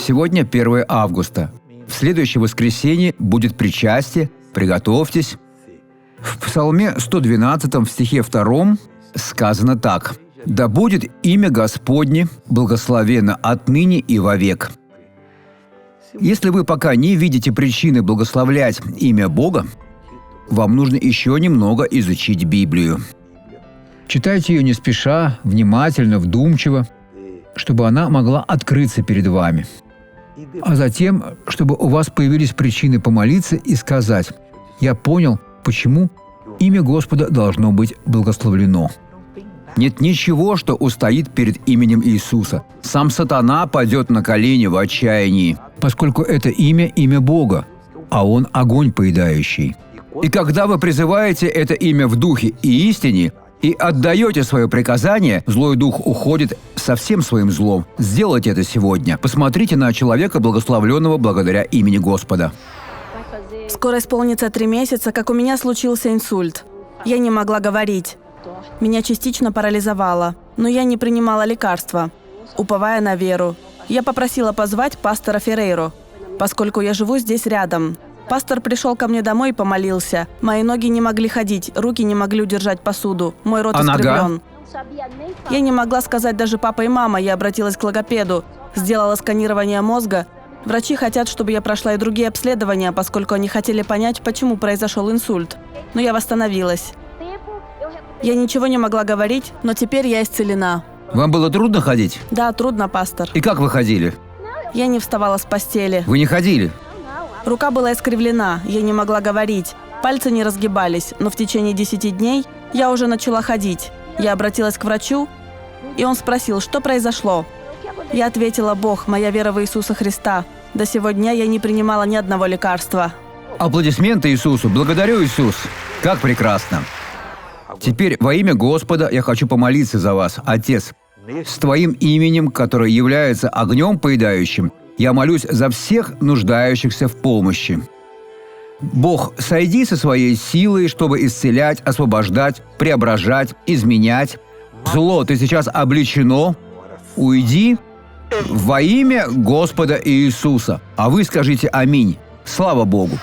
Сегодня 1 августа. В следующее воскресенье будет причастие. Приготовьтесь. В Псалме 112 в стихе 2 сказано так: «Да будет имя Господне благословенно отныне и вовек». Если вы пока не видите причины благословлять имя Бога, вам нужно еще немного изучить Библию. Читайте ее не спеша, внимательно, вдумчиво, чтобы она могла открыться перед вами. А затем, чтобы у вас появились причины помолиться и сказать: «Я понял, почему имя Господа должно быть благословлено». Нет ничего, что устоит перед именем Иисуса. Сам сатана падет на колени в отчаянии, поскольку это имя Бога, а Он огонь поедающий. И когда вы призываете это имя в духе и истине и отдаете свое приказание, злой дух уходит со всем своим злом. Сделайте это сегодня. Посмотрите на человека, благословленного благодаря имени Господа. Скоро исполнится 3 месяца, как у меня случился инсульт. Я не могла говорить. Меня частично парализовало, но я не принимала лекарства, уповая на веру. Я попросила позвать пастора Феррейру, поскольку я живу здесь рядом. Пастор пришел ко мне домой и помолился. Мои ноги не могли ходить, руки не могли удержать посуду, мой рот искривлен. Я не могла сказать даже папа и мама, я обратилась к логопеду, сделала сканирование мозга. Врачи хотят, чтобы я прошла и другие обследования, поскольку они хотели понять, почему произошел инсульт. Но я восстановилась. Я ничего не могла говорить, но теперь я исцелена. Вам было трудно ходить? Да, трудно, пастор. И как вы ходили? Я не вставала с постели. Вы не ходили? Рука была искривлена, я не могла говорить. Пальцы не разгибались, но в течение 10 дней я уже начала ходить. Я обратилась к врачу, и он спросил, что произошло. Я ответила: «Бог, моя вера в Иисуса Христа. До сего дня я не принимала ни одного лекарства». Аплодисменты Иисусу! Благодарю, Иисус! Как прекрасно! Теперь во имя Господа я хочу помолиться за вас, Отец. С Твоим именем, которое является огнем поедающим, я молюсь за всех нуждающихся в помощи. Бог, сойди со своей силой, чтобы исцелять, освобождать, преображать, изменять. Зло, ты сейчас обличено. Уйди во имя Господа Иисуса. А вы скажите аминь. Слава Богу!